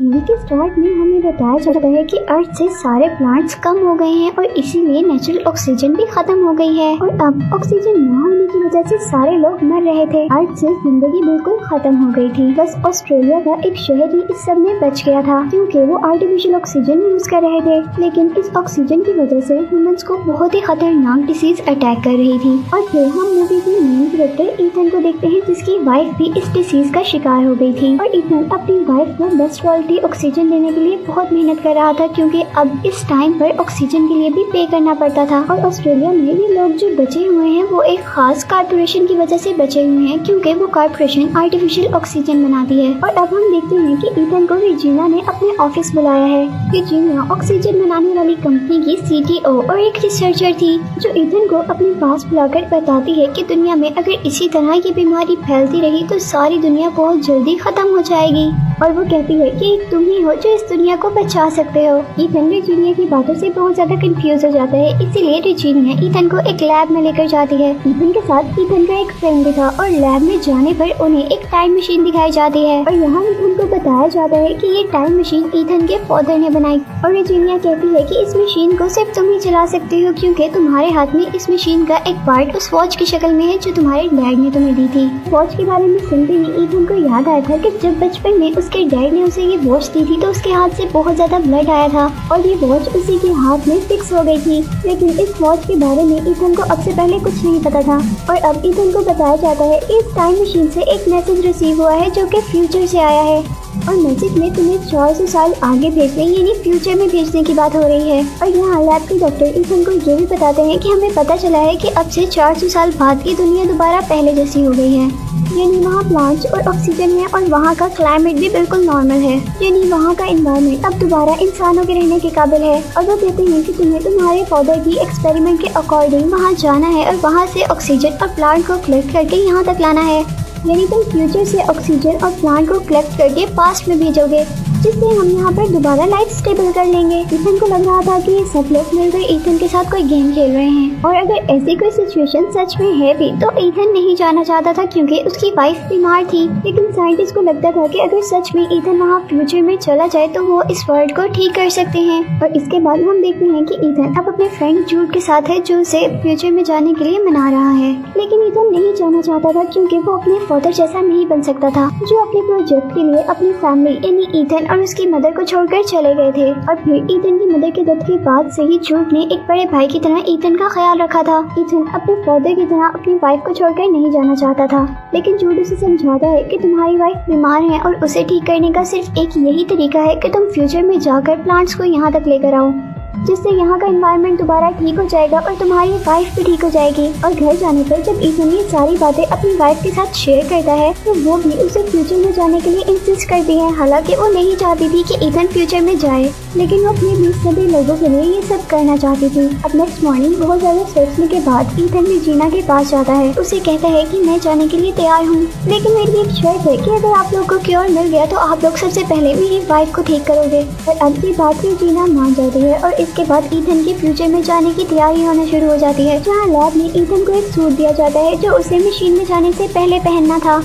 Movie के start में हमें बताया जाता है कि अर्थ से सारे प्लांट्स कम हो गए हैं और इसीलिए नेचुरल ऑक्सीजन भी खत्म हो गई है और अब ऑक्सीजन न होने की वजह से सारे लोग मर रहे थे। अर्थ से जिंदगी बिल्कुल खत्म हो गई थी। बस ऑस्ट्रेलिया का एक शहर ही इस सब में बच गया था क्योंकि वो आर्टिफिशियल ऑक्सीजन यूज कर रहे थे। लेकिन इस ऑक्सीजन की वजह से ह्यूमंस को बहुत ही खतरनाक डिसीज अटैक कर रही थी। और फिर हम मूवी के मेन कैरेक्टर ईथन को देखते हैं जिसकी वाइफ भी इस डिसीज का शिकार हो गई थी और ईथन अपनी वाइफ को बेस्ट क्वालिटी ऑक्सीजन देने के लिए बहुत मेहनत कर रहा था क्योंकि अब इस टाइम पर ऑक्सीजन के लिए भी पे करना पड़ता था। और ऑस्ट्रेलिया में ये लोग जो बचे हुए हैं वो एक खास कारपोरेशन की वजह से बचे हुए हैं क्योंकि वो कारपोरेशन आर्टिफिशियल ऑक्सीजन बनाती है। और अब हम देखते हैं कि ईथन को रिजीना ने अपने ऑफिस बुलाया है। रिजीना ऑक्सीजन बनाने वाली कंपनी की CTO और एक रिसर्चर थी जो ईथन को अपने पास बुलाकर बताती है कि दुनिया में अगर इसी तरह की बीमारी फैलती रही तो सारी दुनिया बहुत जल्दी खत्म हो जाएगी। और वो कहती है कि तुम ही हो जो इस दुनिया को बचा सकते हो। ईथन रिजीनिया की बातों से बहुत ज्यादा कंफ्यूज हो जाता है, इसीलिए रिजीनिया ईथन को एक लैब में लेकर जाती है। ईथन के साथ ईथन का एक फ्रेंड भी था और लैब में जाने पर उन्हें एक टाइम मशीन दिखाई जाती है और यहाँ ईथन को बताया जाता है कि ये टाइम मशीन ईथन के फादर ने बनाई। और रिजीनिया कहती है कि इस मशीन को सिर्फ तुम ही चला सकते हो क्योंकि तुम्हारे हाथ में इस मशीन का एक पार्ट उस वॉच की शक्ल में है जो तुम्हारे डैड ने तुम्हें दी थी। वॉच के बारे में सुनते ही ईथन को याद आया था कि जब बचपन में उसके डैड ने उसे ये वॉच दी थी तो उसके हाथ से बहुत ज्यादा ब्लड आया था और ये वॉच उसी के हाथ में फिक्स हो गई थी। लेकिन इस वॉच के बारे में ईथन को अब से पहले कुछ नहीं पता था और अब ईथन को बताया जाता है इस टाइम मशीन से एक मैसेज रिसीव हुआ है जो कि फ्यूचर से आया है और मैसेज में तुम्हें 400 साल आगे भेजने यानी फ्यूचर में भेजने की बात हो रही है। और यहाँ लैब के डॉक्टर ईथन को ये भी बताते हैं कि हमें पता चला है कि अब से 400 साल बाद की दुनिया दोबारा पहले जैसी हो गई है, यानी वहाँ प्लांट्स और ऑक्सीजन है और वहाँ का क्लाइमेट भी बिल्कुल नॉर्मल है, यानी वहाँ का एनवायरनमेंट अब दोबारा इंसानों के रहने के काबिल है। और वो कहते हैं कि तुम्हें तुम्हारे फादर की एक्सपेरिमेंट के अकॉर्डिंग वहाँ जाना है और वहाँ से ऑक्सीजन और प्लांट को कलेक्ट करके यहाँ तक लाना है, यानी तुम फ्यूचर से ऑक्सीजन और प्लांट को कलेक्ट करके पास्ट में भेजोगे जिससे हम यहाँ पर दोबारा लाइफ स्टेबल कर लेंगे। ईथन को लग रहा था कि ये सब लोग मिलकर ईथन के साथ कोई गेम खेल रहे हैं और अगर ऐसी कोई सिचुएशन सच में है भी तो ईथन नहीं जाना चाहता था क्योंकि उसकी वाइफ बीमार थी। लेकिन साइंटिस्ट को लगता था कि अगर सच में ईथन वहाँ फ्यूचर में चला जाए तो वो इस वर्ल्ड को ठीक कर सकते हैं। और इसके बाद हम देखते हैं कि ईथन अब अपने फ्रेंड जूड के साथ है जो उसे फ्यूचर में जाने के लिए मना रहा है। लेकिन ईथन नहीं जाना चाहता था क्योंकि वो अपने फादर जैसा नहीं बन सकता था जो अपने प्रोजेक्ट के लिए अपनी फैमिली यानी ईथन और उसकी मदर को छोड़कर चले गए थे। और फिर ईथन की मदर के डेथ के बाद से ही जूड ने एक बड़े भाई की तरह ईथन का ख्याल रखा था। ईथन अपने फादर की तरह अपनी वाइफ को छोड़कर नहीं जाना चाहता था, लेकिन जूड उसे समझाता है कि तुम्हारी वाइफ बीमार है और उसे ठीक करने का सिर्फ एक यही तरीका है कि तुम फ्यूचर में जाकर प्लांट्स को यहाँ तक लेकर आओ जिससे यहाँ का एनवायरनमेंट दोबारा ठीक हो जाएगा और तुम्हारी वाइफ भी ठीक हो जाएगी। और घर जाने पर जब ईथन ये सारी बातें अपनी वाइफ के साथ शेयर करता है तो वो भी उसे फ्यूचर में जाने के लिए इंसिस्ट करती है, हालांकि वो नहीं चाहती थी कि ईथन फ्यूचर में जाए, लेकिन वो अपने बीच सभी लोगों के लिए ये सब करना चाहती थी। अब नेक्स्ट मॉर्निंग बहुत ज्यादा सोचने के बाद ईथन रिजीना के पास जाता है, उसे कहता है कि मैं जाने के लिए तैयार हूँ, लेकिन मेरी एक शर्त है कि अगर आप लोग को क्योर मिल गया तो आप लोग सबसे पहले मेरी वाइफ को ठीक करोगे। और अब ये बात रिजीना मान जाती है और इसके बाद ईथन के फ्यूचर में जाने की तैयारी होना शुरू हो जाती है, जहाँ लैब में ईथन को एक सूट दिया जाता है जो उसे मशीन में जाने से पहले पहनना था।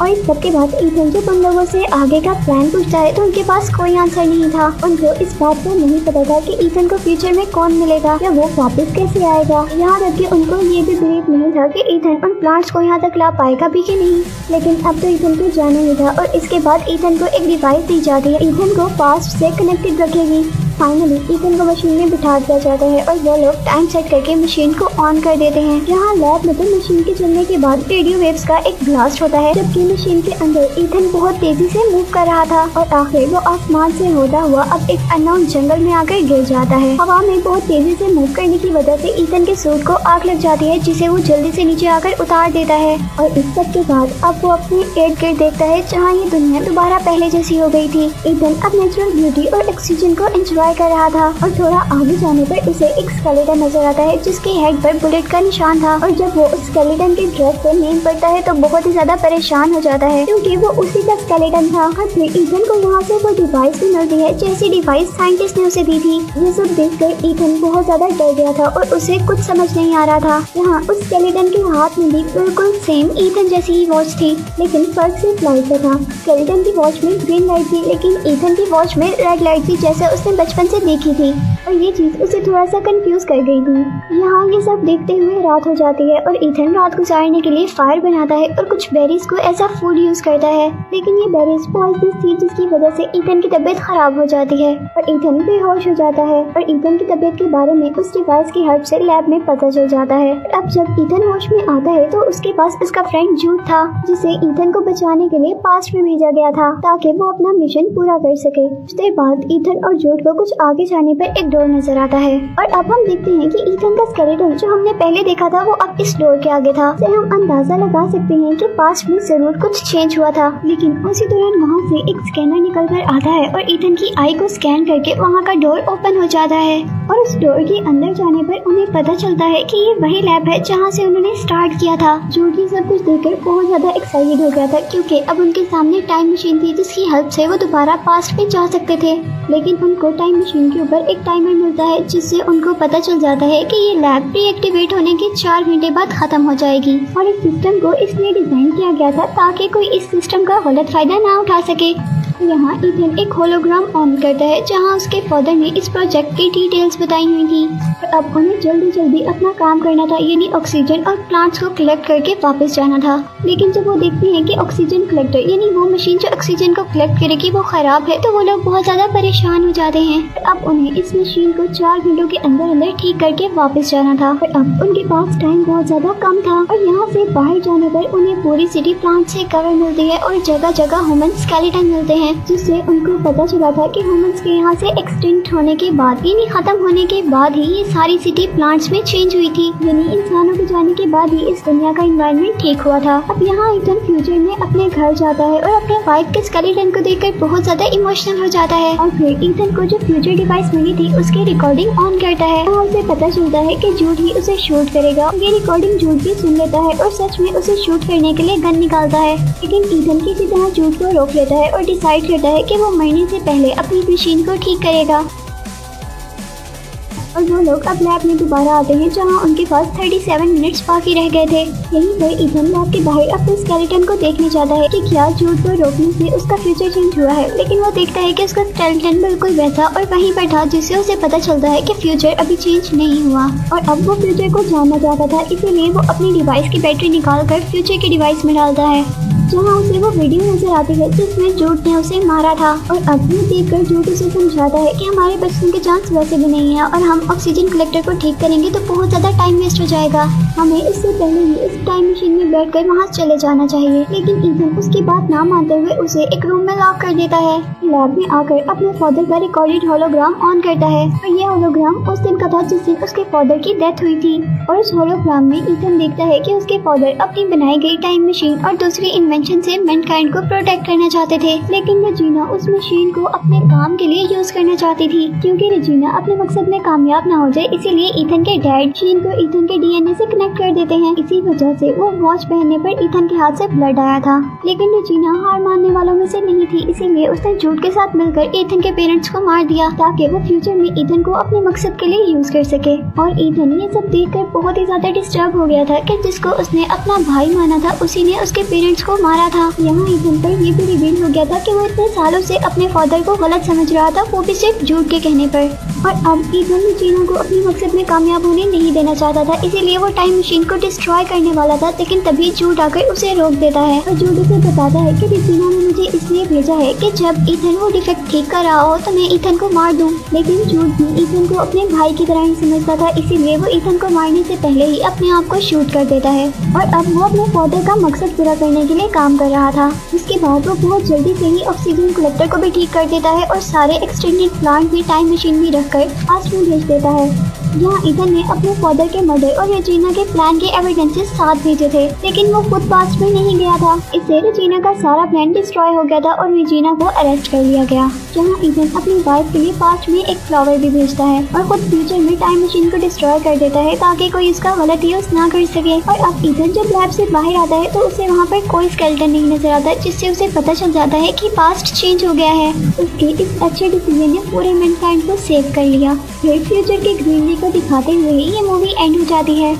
और इस सब के बाद ईथन जब उन लोगों से आगे का प्लान पूछता है तो उनके पास कोई आंसर नहीं था। उनको इस बात का नहीं पता था कि ईथन को फ्यूचर में कौन मिलेगा या वो वापस कैसे आएगा। यहाँ तक कि उनको ये भी बिलीव नहीं था कि ईथन उन प्लांट्स को यहाँ तक ला पाएगा भी कि नहीं। लेकिन अब तो ईथन को जाना ही था और इसके बाद ईथन को एक डिवाइस दी जाती है ईथन को पास्ट से कनेक्टेड रखेगी। फाइनली ईथन को मशीन में बिठा दिया जाता है और वो लोग टाइम सेट करके मशीन को ऑन कर देते हैं। यहाँ लैब में तो मशीन के चलने के बाद रेडियो वेव्स का एक ब्लास्ट होता है, जबकि मशीन के अंदर ईथन बहुत तेजी से मूव कर रहा था और आखिर वो आसमान से होता हुआ अब एक अननोन जंगल में आकर गिर जाता है। हवा में बहुत तेजी से मूव करने की वजह से ईथन के सूट को आग लग जाती है जिसे वो जल्दी से नीचे आकर उतार देता है। और इस सब के बाद अब वो अपने इर्द गिर्द देखता है जहाँ ये दुनिया दोबारा पहले जैसी हो गई थी। ईथन अब नेचुरल ब्यूटी और ऑक्सीजन को एंजॉय ट्राई कर रहा था और थोड़ा आगे जाने पर उसे एक स्केलेटन नजर आता है जिसके हेड पर बुलेट का निशान था। और जब वो उस स्केलेटन के ड्रेस पर नेम पड़ता है तो बहुत ही ज्यादा परेशान हो जाता है क्योंकि वो उसी का स्केलेटन था। और फिर ईथन को वहाँ से वो डिवाइस भी मिलती है जैसी डिवाइस साइंटिस्ट ने उसे दी थी। ये सब देखकर ईथन बहुत ज्यादा डर गया था और उसे कुछ समझ नहीं आ रहा था। यहाँ उस स्केलेटन के हाथ में भी बिल्कुल सेम ईथन जैसी ही वॉच थी, लेकिन फर्क सिर्फ लाइट का था। स्केलेटन की वॉच में ग्रीन लाइट थी लेकिन ईथन की वॉच में रेड लाइट थी जैसे उसने बचपन से देखी थी और ये चीज उसे थोड़ा सा कंफ्यूज कर गई थी। यहाँ ये सब देखते हुए रात हो जाती है और ईथन रात गुजारने के लिए फायर बनाता है और कुछ बेरीज को ऐसा फूड यूज करता है, लेकिन ये बेरीज पॉइजनस थी जिसकी वजह से ईथन की तबीयत खराब हो जाती है और ईथन बेहोश हो जाता है। और ईथन की तबीयत के बारे में उस डिवाइस की हेल्प से लैब में पता चल जाता है। अब जब ईथन होश में आता है तो उसके पास उसका फ्रेंड जूड था जिसे ईथन को बचाने के लिए पास्ट में भेजा गया था ताकि वो अपना मिशन पूरा कर सके। कुछ देर बाद ईथन और जूड को कुछ आगे जाने पर एक डोर नजर आता है और अब हम देखते हैं कि ईथन का स्केलेटन जो हमने पहले देखा था वो अब इस डोर के आगे था। से हम अंदाजा लगा सकते हैं कि पास्ट में जरूर कुछ चेंज हुआ था। लेकिन उसी दौरान वहाँ से एक स्कैनर निकल कर आता है और ईथन की आई को स्कैन करके वहाँ का डोर ओपन हो जाता है और उस डोर के अंदर जाने पर उन्हें पता चलता है कि ये वही लैब है जहाँ से उन्होंने स्टार्ट किया था। जूड ये सब कुछ देखकर बहुत ज्यादा एक्साइटेड हो गया था क्योंकि अब उनके सामने टाइम मशीन थी जिसकी हेल्प से वो दोबारा पास्ट में जा सकते थे। लेकिन उनको टाइम मशीन के ऊपर एक टाइमर मिलता है जिससे उनको पता चल जाता है कि ये लैब डीएक्टिवेट होने के 4 घंटे बाद खत्म हो जाएगी और इस सिस्टम को इसलिए डिजाइन किया गया था ताकि कोई इस सिस्टम का गलत फायदा ना उठा सके। यहाँ ईथन एक होलोग्राम ऑन करता है जहाँ उसके फादर ने इस प्रोजेक्ट की डिटेल्स बताई हुई थी। अब उन्हें जल्दी जल्दी अपना काम करना था, यानी ऑक्सीजन और प्लांट्स को कलेक्ट करके वापस जाना था। लेकिन जब वो देखते हैं कि ऑक्सीजन कलेक्टर यानी वो मशीन जो ऑक्सीजन को कलेक्ट करेगी वो खराब है तो वो लोग बहुत ज्यादा परेशान हो जाते हैं। अब उन्हें इस मशीन को 4 घंटों के अंदर अंदर ठीक करके वापस जाना था और अब उनके पास टाइम बहुत ज्यादा कम था। और यहाँ से बाहर जाने पर उन्हें पूरी सिटी प्लांट से कवर मिलती है और जगह जगह ह्यूमन स्केलेटन मिलते हैं जिससे उनको पता चला था कि ह्यूमंस के यहाँ से एक्सटिंक्ट होने के बाद यानी खत्म होने के बाद ही ये सारी सिटी प्लांट्स में चेंज हुई थी, यानी इंसानों के जाने के बाद ही इस दुनिया का एनवायरनमेंट ठीक हुआ था। अब यहाँ ईथन फ्यूचर में अपने घर जाता है और अपने वाइफ के स्केलेटन को देखकर बहुत ज्यादा इमोशनल हो जाता है और फिर ईथन को जो फ्यूचर डिवाइस मिली थी उसकी रिकॉर्डिंग ऑन करता है और उसे पता चलता है कि जूड ही उसे शूट करेगा। ये रिकॉर्डिंग जूड भी सुन लेता है और सच में उसे शूट करने के लिए गन निकालता है, लेकिन ईथन किसी तरह जूड को रोक लेता है और डिसाइड करता है कि वो मरने से पहले अपनी मशीन को ठीक करेगा। और वो लोग अब लैब में दोबारा आते हैं जहाँ उनके पास 37 मिनट्स बाकी रह गए थे। यहीं पर ईथन लैब के बाहर अपने स्केलेटन को देखने जाता है कि क्या जूड को रोकने से उसका फ्यूचर चेंज हुआ है, लेकिन वो देखता है कि उसका स्केलेटन बिल्कुल वैसा और वहीं पर था जिससे उसे पता चलता है कि फ्यूचर अभी चेंज नहीं हुआ। और अब वो फ्यूचर को जानना चाहता था, इसीलिए वो अपनी डिवाइस की बैटरी निकाल कर फ्यूचर की डिवाइस में डालता है जहाँ उसे वो वीडियो नजर आती है जिसमें जूड ने उसे मारा था। और अब ये देखकर जूड उसे समझाता है कि हमारे बचने के चांस वैसे भी नहीं है और हम ऑक्सीजन कलेक्टर को ठीक करेंगे तो बहुत ज्यादा टाइम वेस्ट हो जाएगा, हमें इससे पहले ही इस टाइम मशीन में बैठकर वहाँ चले जाना चाहिए। लेकिन ईथन उसकी बात ना मानते हुए उसे एक रूम में लॉक कर देता है। लैब में आकर अपने फादर का रिकॉर्डेड होलोग्राम ऑन करता है और ये होलोग्राम उस दिन का था जिस दिन उसके फादर की डेथ हुई थी। और उस होलोग्राम में ईथन देखता है कि उसके फादर अपनी बनाई गई टाइम मशीन और दूसरी इन्वेंशन से मैनकाइंड को प्रोटेक्ट करना चाहते थे, लेकिन रेजिना उस मशीन को अपने काम के लिए यूज करना चाहती थी। क्योंकि रेजिना अपने मकसद में कामयाब ना हो जाए इसीलिए ईथन के डैड मशीन को ईथन के डीएनए से कनेक्ट कर देते हैं। इसी वजह से वो वॉच पहनने पर ईथन के हाथ से ब्लड आया था। लेकिन रेजिना हार मानने वालों में से नहीं थी, इसीलिए उसने जूड के साथ मिलकर ईथन के पेरेंट्स को मार दिया ताकि वो फ्यूचर में ईथन को अपने मकसद के लिए यूज कर सके। और ईथन ये सब देखकर बहुत ही ज्यादा डिस्टर्ब हो गया था कि जिसको उसने अपना भाई माना था उसी ने उसके पेरेंट्स को मारा था। यहाँ ईथन पर ये भी रिवील हो गया था कि वो इतने सालों से अपने फादर को गलत समझ रहा था, वो भी सिर्फ जूड के कहने पर। और अब ईथन रेजिना को अपने मकसद में कामयाब होने नहीं देना चाहता था, इसीलिए वो टाइम मशीन को डिस्ट्रॉय करने वाला था। लेकिन तभी जूड आकर उसे रोक देता है और जूड उसे बताता है कि रेजिना ने मुझे इसलिए भेजा है कि जब ईथन वो डिफेक्ट ठीक कर रहा हो तो मैं ईथन को मार दूं। लेकिन जूड भी ईथन को अपने भाई की तरह ही समझता था, इसीलिए वो ईथन को मारने से पहले ही अपने आप को शूट कर देता है। और अब वो अपने फादर का मकसद पूरा करने के लिए काम कर रहा था। उसके बाद वो बहुत जल्दी से ही ऑक्सीजन कलेक्टर को भी ठीक कर देता है और सारे एक्सटेंडेड प्लांट भी टाइम मशीन में रखकर पास्ट में भेज देता है। जहाँ ईथन ने अपने फादर के मर्डर और रेजिना के प्लान के एविडेंसेस साथ भेजे थे, लेकिन वो खुद पास्ट में नहीं गया था। इससे रेजिना का सारा प्लान डिस्ट्रॉय हो गया था और रेजिना को अरेस्ट कर लिया गया। जहाँ ईथन अपनी वाइफ के लिए पास्ट में एक फ्लावर भी भेजता है और खुद फ्यूचर में टाइम मशीन को डिस्ट्रॉय कर देता है ताकि कोई इसका गलत यूज ना कर सके। और अब ईथन जब लैब से बाहर आता है तो उसे वहाँ पर कोई स्केलेटन नहीं नजर आता, जिससे उसे पता चल जाता है कि पास्ट चेंज हो गया है। उसके इस अच्छे डिसीजन ने पूरे मैनकाइंड को सेव कर लिया। फिर फ्यूचर के ग्रीनरी को दिखाते हुए ये मूवी एंड हो जाती है।